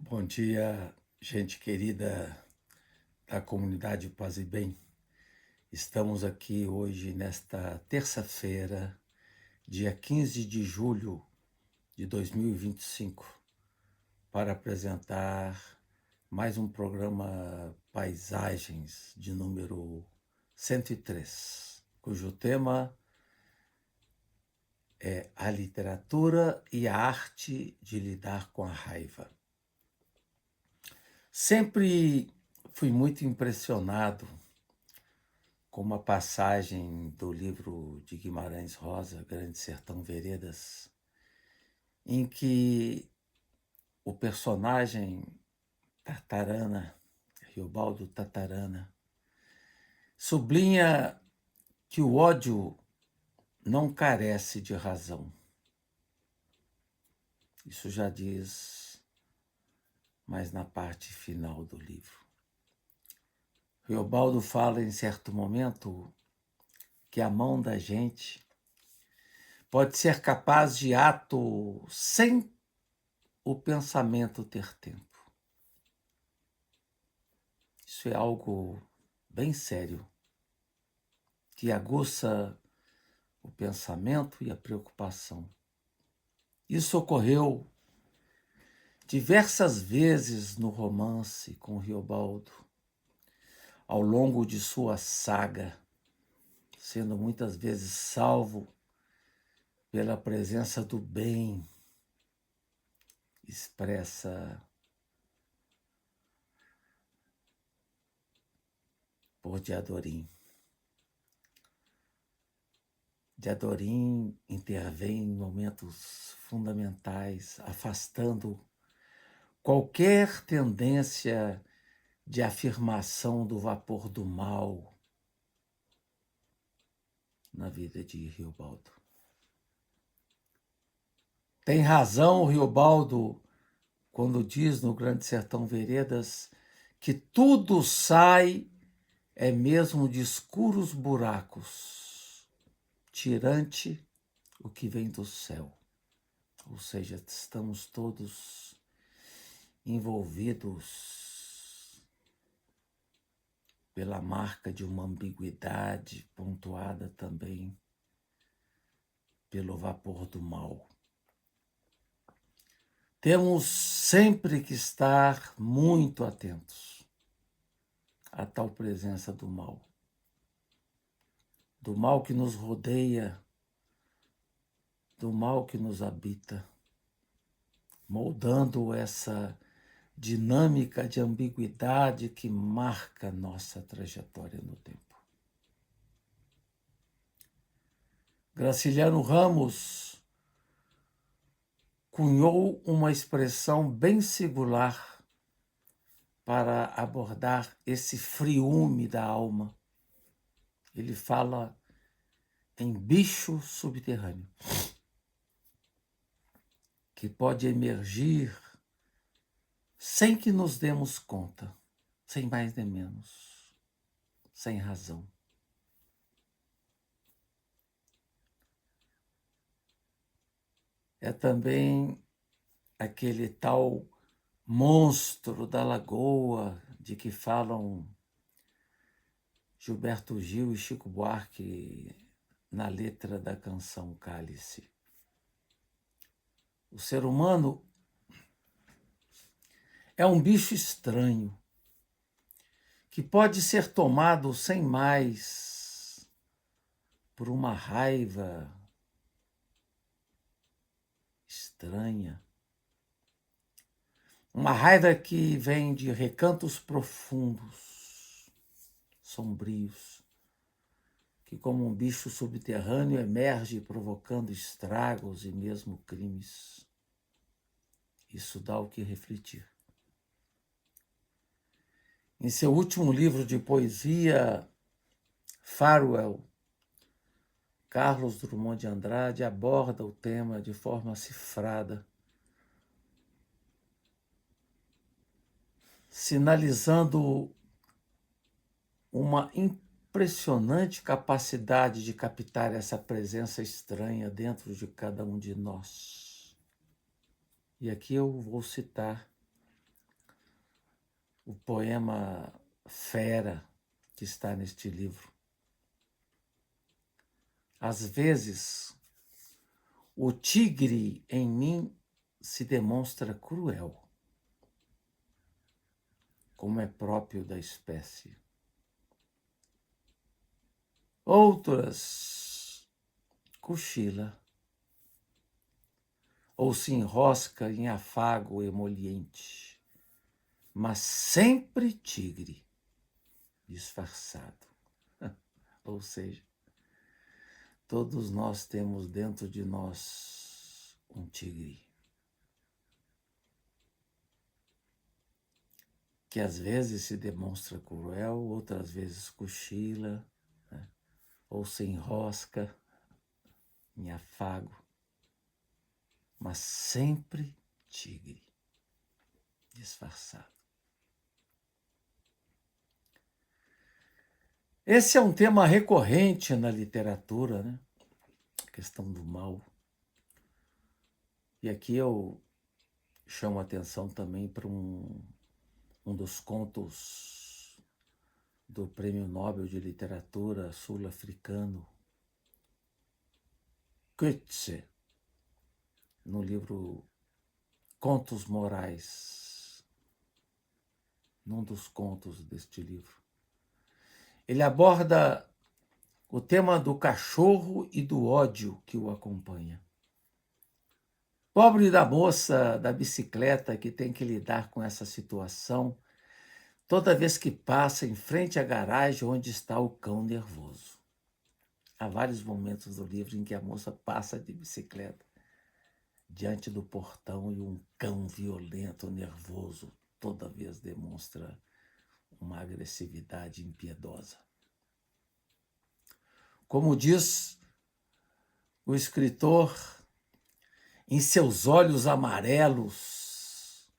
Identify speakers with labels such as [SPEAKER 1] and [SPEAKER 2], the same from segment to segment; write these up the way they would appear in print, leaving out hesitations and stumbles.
[SPEAKER 1] Bom dia, gente querida da comunidade Paz e Bem. Estamos aqui hoje, nesta terça-feira, dia 15 de julho de 2025, para apresentar mais um programa Paisagens de número 103, cujo tema é a literatura e a arte de lidar com a raiva. Sempre fui muito impressionado com uma passagem do livro de Guimarães Rosa, Grande Sertão Veredas, em que o personagem Tartarana, Riobaldo Tartarana, sublinha que o ódio não carece de razão. Isso já diz mais na parte final do livro. Riobaldo fala em certo momento que a mão da gente pode ser capaz de ato sem o pensamento ter tempo. Isso é algo bem sério, que aguça o pensamento e a preocupação. Isso ocorreu diversas vezes no romance com Riobaldo, ao longo de sua saga, sendo muitas vezes salvo pela presença do bem expressa por Diadorim. Diadorim intervém em momentos fundamentais, afastando qualquer tendência de afirmação do vapor do mal na vida de Riobaldo. Tem razão o Riobaldo quando diz no Grande Sertão Veredas que tudo sai é mesmo de escuros buracos, tirante o que vem do céu. Ou seja, estamos todos envolvidos pela marca de uma ambiguidade pontuada também pelo vapor do mal. Temos sempre que estar muito atentos a tal presença do mal que nos rodeia, do mal que nos habita, moldando essa dinâmica de ambiguidade que marca nossa trajetória no tempo. Graciliano Ramos cunhou uma expressão bem singular para abordar esse friume da alma. Ele fala em bicho subterrâneo, que pode emergir sem que nos demos conta, sem mais nem menos, sem razão. É também aquele tal monstro da lagoa de que falam Gilberto Gil e Chico Buarque na letra da canção Cálice. O ser humano é um bicho estranho que pode ser tomado sem mais por uma raiva estranha. Uma raiva que vem de recantos profundos, sombrios, que como um bicho subterrâneo emerge provocando estragos e mesmo crimes. Isso dá o que refletir. Em seu último livro de poesia, Farewell, Carlos Drummond de Andrade aborda o tema de forma cifrada, sinalizando uma impressionante capacidade de captar essa presença estranha dentro de cada um de nós. E aqui eu vou citar o poema Fera que está neste livro. Às vezes, o tigre em mim se demonstra cruel, como é próprio da espécie. Outras cochila ou se enrosca em afago emoliente, mas sempre tigre, disfarçado. Ou seja, todos nós temos dentro de nós um tigre, que às vezes se demonstra cruel, outras vezes cochila, né? Ou se enrosca em afago, mas sempre tigre, disfarçado. Esse é um tema recorrente na literatura, né? A questão do mal. E aqui eu chamo a atenção também para um dos contos do Prêmio Nobel de Literatura sul-africano, Coetzee, no livro Contos Morais, num dos contos deste livro. Ele aborda o tema do cachorro e do ódio que o acompanha. Pobre da moça da bicicleta que tem que lidar com essa situação toda vez que passa em frente à garagem onde está o cão nervoso. Há vários momentos do livro em que a moça passa de bicicleta diante do portão e um cão violento, nervoso, toda vez demonstra uma agressividade impiedosa. Como diz o escritor, em seus olhos amarelos,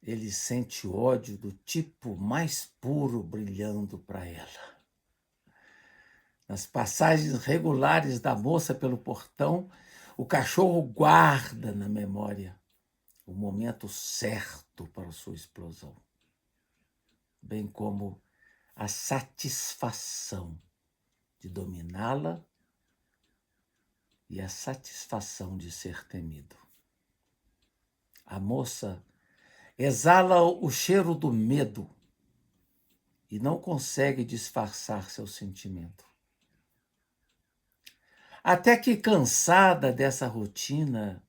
[SPEAKER 1] ele sente ódio do tipo mais puro brilhando para ela. Nas passagens regulares da moça pelo portão, o cachorro guarda na memória o momento certo para sua explosão, bem como a satisfação de dominá-la e a satisfação de ser temido. A moça exala o cheiro do medo e não consegue disfarçar seu sentimento. Até que, cansada dessa rotina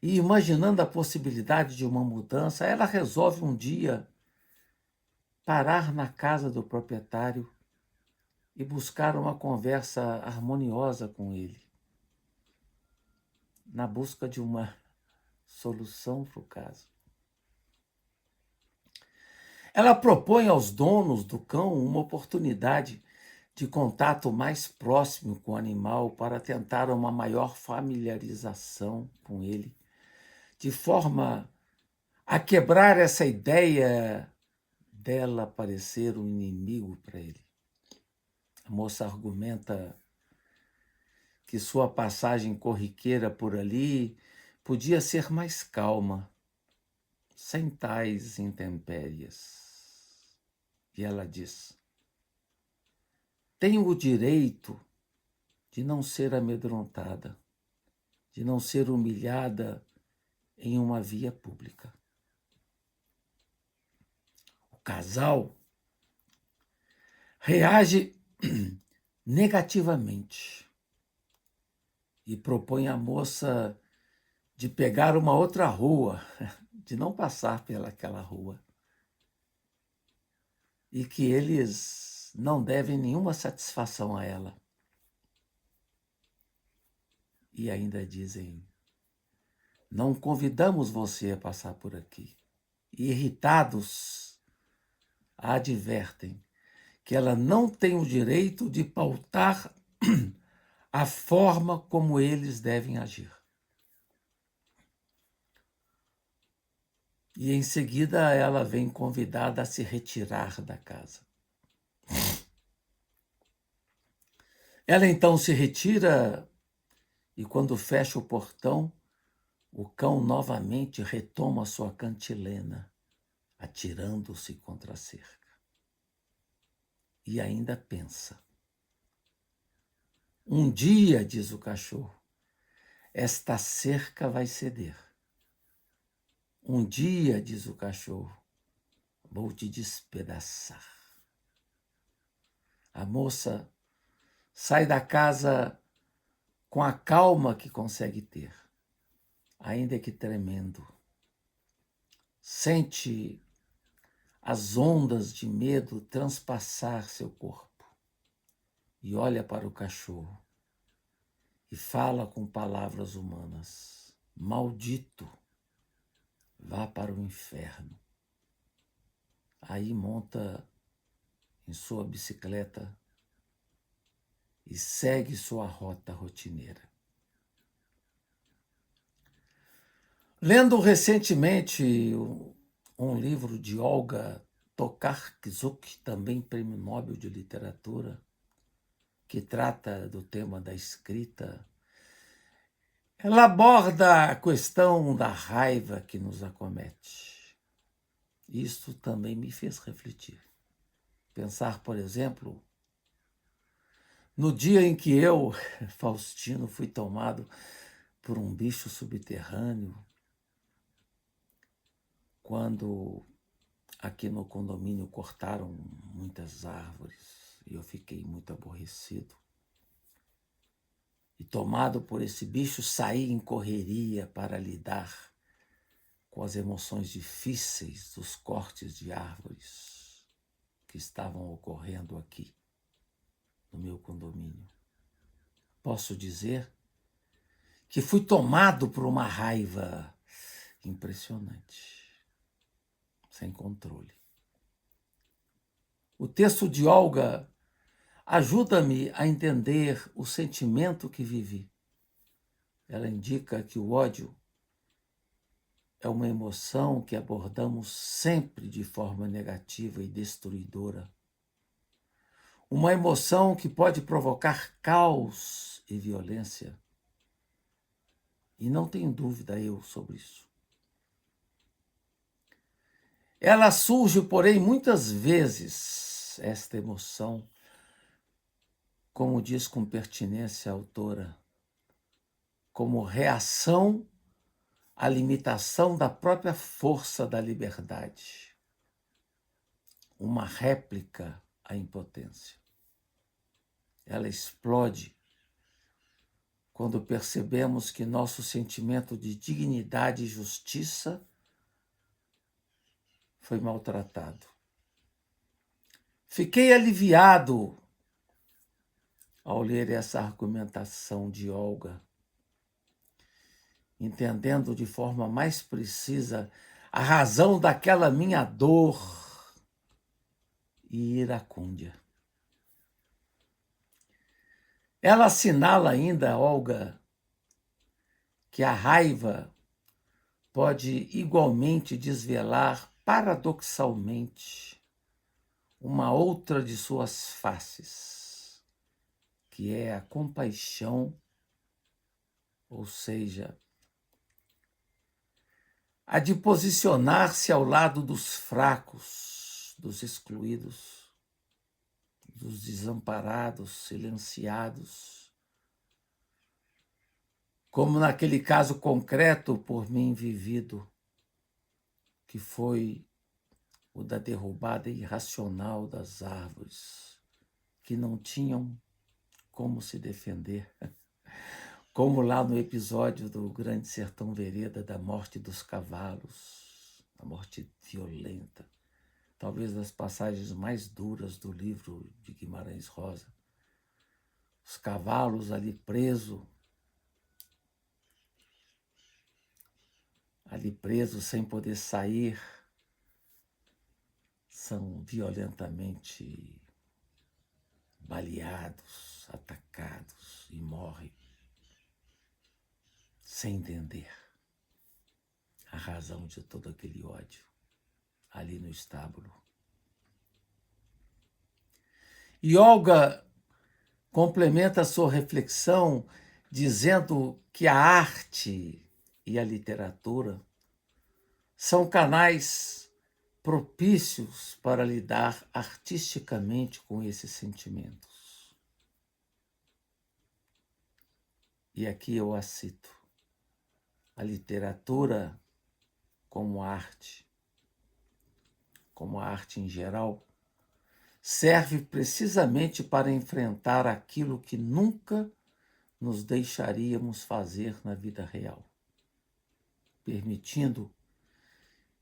[SPEAKER 1] e imaginando a possibilidade de uma mudança, ela resolve um dia parar na casa do proprietário e buscar uma conversa harmoniosa com ele, na busca de uma solução para o caso. Ela propõe aos donos do cão uma oportunidade de contato mais próximo com o animal para tentar uma maior familiarização com ele, de forma a quebrar essa ideia dela parecer um inimigo para ele. A moça argumenta que sua passagem corriqueira por ali podia ser mais calma, sem tais intempéries. E ela diz: tenho o direito de não ser amedrontada, de não ser humilhada em uma via pública. O casal reage negativamente e propõe à moça de pegar uma outra rua, de não passar pelaquela rua, e que eles não devem nenhuma satisfação a ela. E ainda dizem: não convidamos você a passar por aqui. E, irritados, a advertem que ela não tem o direito de pautar a forma como eles devem agir. E em seguida ela vem convidada a se retirar da casa. Ela então se retira e, quando fecha o portão, o cão novamente retoma sua cantilena, atirando-se contra a cerca. E ainda pensa. Um dia, diz o cachorro, esta cerca vai ceder. Um dia, diz o cachorro, vou te despedaçar. A moça sai da casa com a calma que consegue ter, ainda que tremendo. Sente as ondas de medo transpassar seu corpo e olha para o cachorro e fala com palavras humanas. Maldito, vá para o inferno. Aí monta em sua bicicleta e segue sua rota rotineira. Lendo recentemente um livro de Olga Tokarczuk, também Prêmio Nobel de Literatura, que trata do tema da escrita, ela aborda a questão da raiva que nos acomete. Isso também me fez refletir. Pensar, por exemplo, no dia em que eu, Faustino, fui tomado por um bicho subterrâneo, quando aqui no condomínio cortaram muitas árvores e eu fiquei muito aborrecido. E tomado por esse bicho, saí em correria para lidar com as emoções difíceis dos cortes de árvores que estavam ocorrendo aqui no meu condomínio. Posso dizer que fui tomado por uma raiva impressionante, sem controle. O texto de Olga ajuda-me a entender o sentimento que vivi. Ela indica que o ódio é uma emoção que abordamos sempre de forma negativa e destruidora. Uma emoção que pode provocar caos e violência. E não tenho dúvida eu sobre isso. Ela surge, porém, muitas vezes, esta emoção, como diz com pertinência a autora, como reação à limitação da própria força da liberdade, uma réplica à impotência. Ela explode quando percebemos que nosso sentimento de dignidade e justiça foi maltratado. Fiquei aliviado ao ler essa argumentação de Olga, entendendo de forma mais precisa a razão daquela minha dor e iracúndia. Ela assinala ainda, Olga, que a raiva pode igualmente desvelar, paradoxalmente, uma outra de suas faces, que é a compaixão, ou seja, a de posicionar-se ao lado dos fracos, dos excluídos, dos desamparados, silenciados, como naquele caso concreto por mim vivido, que foi o da derrubada irracional das árvores, que não tinham como se defender. Como lá no episódio do Grande Sertão Vereda, da morte dos cavalos, a morte violenta, talvez das passagens mais duras do livro de Guimarães Rosa. Os cavalos ali presos sem poder sair, são violentamente baleados, atacados e morrem sem entender a razão de todo aquele ódio ali no estábulo. E Olga complementa a sua reflexão dizendo que a arte e a literatura são canais propícios para lidar artisticamente com esses sentimentos. E aqui eu a cito: a literatura como arte em geral, serve precisamente para enfrentar aquilo que nunca nos deixaríamos fazer na vida real, permitindo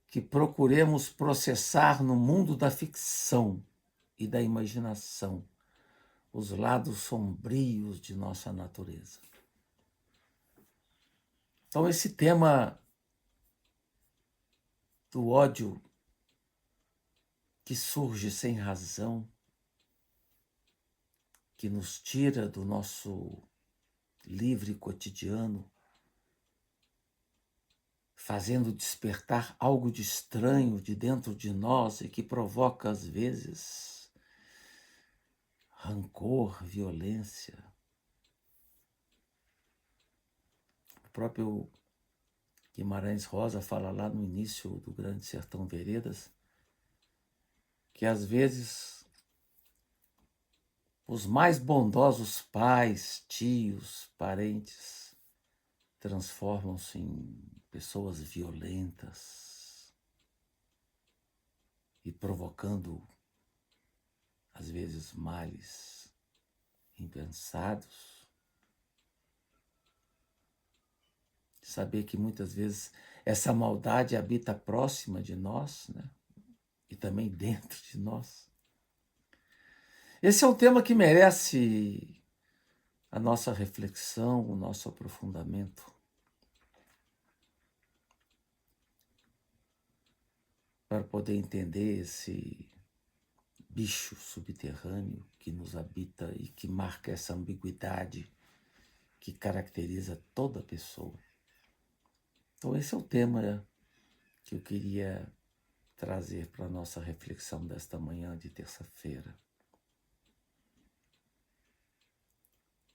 [SPEAKER 1] que procuremos processar no mundo da ficção e da imaginação os lados sombrios de nossa natureza. Então, esse tema do ódio que surge sem razão, que nos tira do nosso livre cotidiano, fazendo despertar algo de estranho de dentro de nós e que provoca, às vezes, rancor, violência. O próprio Guimarães Rosa fala lá no início do Grande Sertão Veredas que, às vezes, os mais bondosos pais, tios, parentes transformam-se em pessoas violentas e provocando, às vezes, males impensados. Saber que muitas vezes essa maldade habita próxima de nós, né? E também dentro de nós. Esse é um tema que merece a nossa reflexão, o nosso aprofundamento. Para poder entender esse bicho subterrâneo que nos habita e que marca essa ambiguidade que caracteriza toda pessoa. Então esse é o tema que eu queria trazer para a nossa reflexão desta manhã de terça-feira.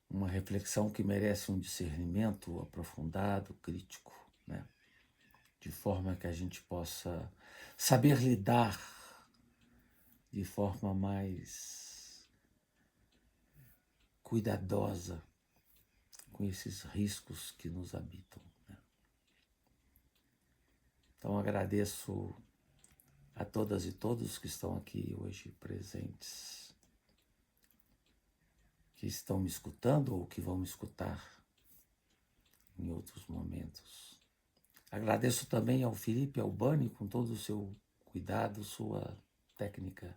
[SPEAKER 1] Uma reflexão que merece um discernimento aprofundado, crítico, né? De forma que a gente possa saber lidar de forma mais cuidadosa com esses riscos que nos habitam, né? Então agradeço a todas e todos que estão aqui hoje presentes, que estão me escutando ou que vão me escutar em outros momentos. Agradeço também ao Felipe Albani, com todo o seu cuidado, sua técnica.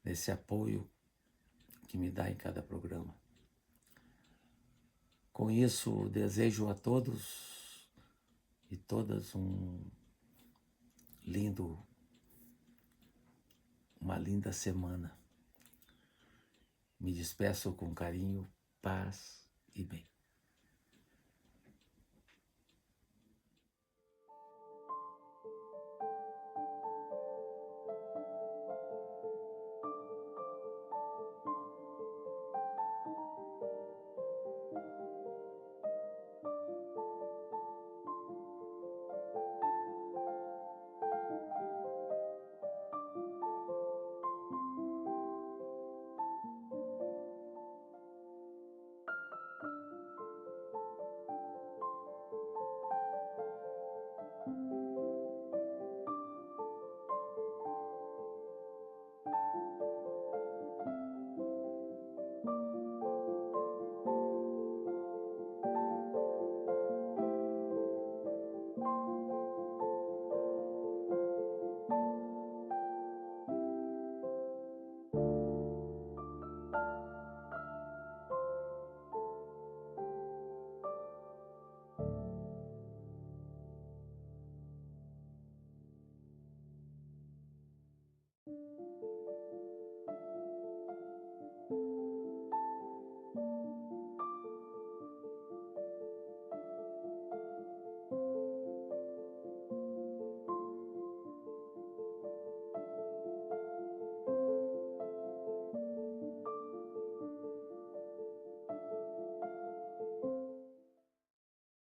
[SPEAKER 1] Nesse apoio que me dá em cada programa. Com isso, desejo a todos e todas uma linda semana. Me despeço com carinho, paz e bem.